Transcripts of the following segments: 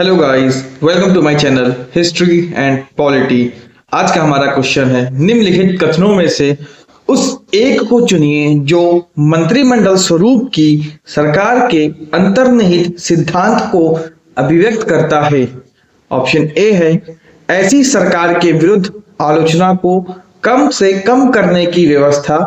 Hello guys, welcome to my channel history and polity. आज का हमारा क्वेश्चन है, निम्नलिखित कथनों में से उस एक को चुनिए जो मंत्रिमंडल स्वरूप की सरकार के अंतर्निहित सिद्धांत को अभिव्यक्त करता है। ऑप्शन ए है, ऐसी सरकार के विरुद्ध आलोचना को कम से कम करने की व्यवस्था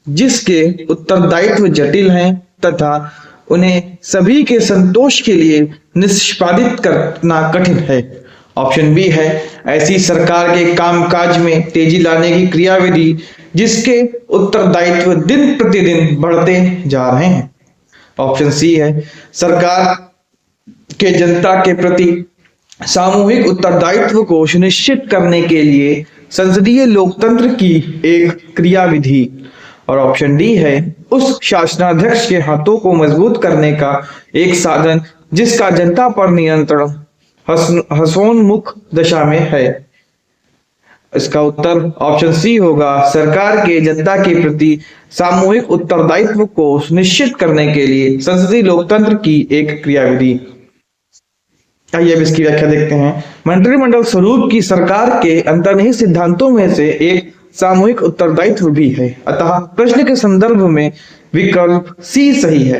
जिसके उत्तरदायित्व जटिल हैं तथा उन्हें सभी के संतोष के लिए निष्पादित करना कठिन है। ऑप्शन बी है, ऐसी सरकार के कामकाज में तेजी लाने की क्रियाविधि जिसके उत्तरदायित्व दिन प्रतिदिन बढ़ते जा रहे हैं। ऑप्शन सी है, सरकार के जनता के प्रति सामूहिक उत्तरदायित्व को सुनिश्चित करने के लिए संसदीय लोकतंत्र की एक क्रियाविधि। और ऑप्शन डी है, उस शासनाध्यक्ष के हाथों को मजबूत करने का एक साधन जिसका जनता पर नियंत्रण हसोन्मुख दशा में है। इसका उत्तर ऑप्शन सी होगा, सरकार के जनता के प्रति सामूहिक उत्तरदायित्व को सुनिश्चित करने के लिए संसदीय लोकतंत्र की एक क्रियाविधि। आइए अब इसकी व्याख्या देखते हैं। मंत्रिमंडल स्वरूप की सरकार के अंतर्निहित सिद्धांतों में से एक सामूहिक उत्तरदायित्व भी है, अतः प्रश्न के संदर्भ में विकल्प सी सही है।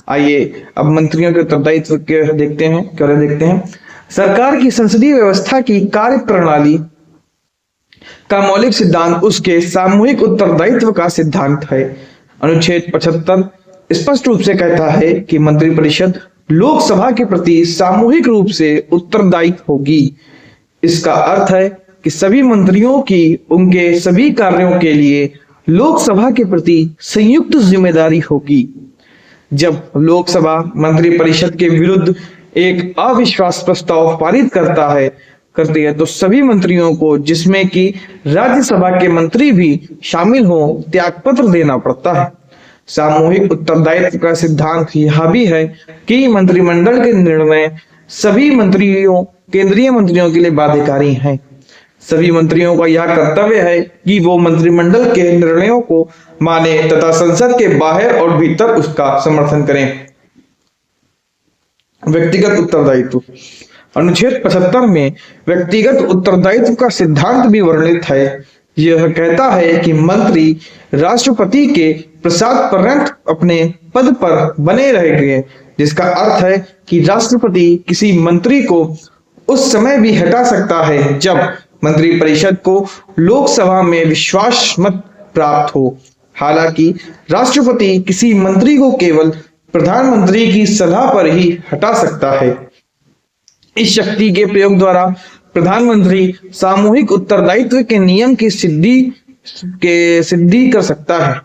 आइए अब मंत्रियों के उत्तरदायित्व के देखते हैं। सरकार की संसदीय व्यवस्था की कार्य प्रणाली का मौलिक सिद्धांत उसके सामूहिक उत्तरदायित्व का सिद्धांत है। अनुच्छेद 75 स्पष्ट रूप से कहता है कि मंत्रिपरिषद लोकसभा के प्रति सामूहिक रूप से उत्तरदायी होगी। इसका अर्थ है कि सभी मंत्रियों की उनके सभी कार्यों के लिए लोकसभा के प्रति संयुक्त जिम्मेदारी होगी। जब लोकसभा मंत्रिपरिषद के विरुद्ध एक अविश्वास प्रस्ताव पारित करती है तो सभी मंत्रियों को, जिसमें कि राज्यसभा के मंत्री भी शामिल हो, त्यागपत्र देना पड़ता है। सामूहिक उत्तरदायित्व का सिद्धांत यह भी है कि मंत्रिमंडल के निर्णय सभी केंद्रीय मंत्रियों के लिए बाध्यकारी हैं। सभी मंत्रियों का यह कर्तव्य है कि वो मंत्रिमंडल के निर्णयों को माने तथा संसद के बाहर और भीतर उसका समर्थन करें। व्यक्तिगत उत्तरदायित्व। अनुच्छेद 75 में व्यक्तिगत उत्तरदायित्व का सिद्धांत भी वर्णित है। यह कहता है कि मंत्री राष्ट्रपति के प्रसाद पर्यंत अपने पद पर बने रहेंगे, जिसका अर्थ है कि राष्ट्रपति किसी मंत्री को उस समय भी हटा सकता है जब मंत्रिपरिषद को लोकसभा में विश्वास मत प्राप्त हो। हालांकि राष्ट्रपति किसी मंत्री को केवल प्रधानमंत्री की सलाह पर ही हटा सकता है। इस शक्ति के प्रयोग द्वारा प्रधानमंत्री सामूहिक उत्तरदायित्व के नियम की सिद्धि कर सकता है।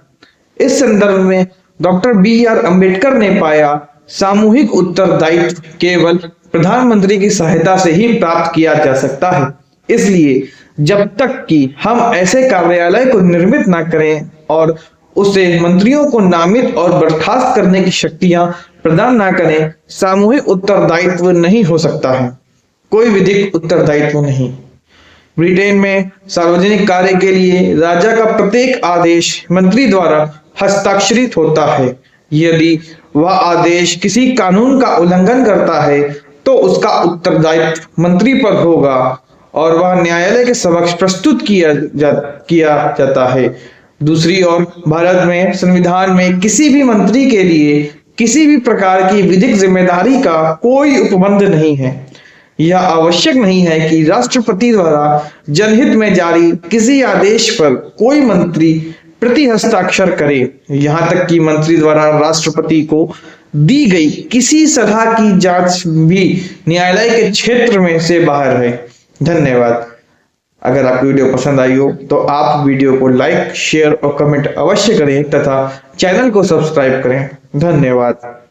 इस संदर्भ में डॉक्टर बी.आर. अम्बेडकर ने पाया, सामूहिक उत्तरदायित्व केवल प्रधानमंत्री की सहायता से ही प्राप्त किया जा सकता है। इसलिए जब तक कि हम ऐसे कार्यालय को निर्मित न करें और उसे मंत्रियों को नामित और बर्खास्त करने की शक्तियां प्रदान न करें, सामूहिक उत्तरदायित्व नहीं हो सकता है, कोई विधिक उत्तरदायित्व नहीं। ब्रिटेन में सार्वजनिक कार्य के लिए राजा का प्रत्येक आदेश मंत्री द्वारा हस्ताक्षरित होता है। यदि वह आदेश किसी कानून का उल्लंघन करता है तो उसका उत्तरदायित्व मंत्री पर होगा और वह न्यायालय के समक्ष प्रस्तुत किया जाता है। दूसरी ओर भारत में संविधान में किसी भी मंत्री के लिए किसी भी प्रकार की विधिक जिम्मेदारी का कोई उपबंध नहीं है। यह आवश्यक नहीं है कि राष्ट्रपति द्वारा जनहित में जारी किसी आदेश पर कोई मंत्री प्रति हस्ताक्षर करे, यहाँ तक कि मंत्री द्वारा राष्ट्रपति को दी गई किसी सलाह की जांच भी न्यायालय के क्षेत्र में से बाहर है। धन्यवाद। अगर आपको वीडियो पसंद आई हो तो आप वीडियो को लाइक, शेयर और कमेंट अवश्य करें तथा चैनल को सब्सक्राइब करें। धन्यवाद।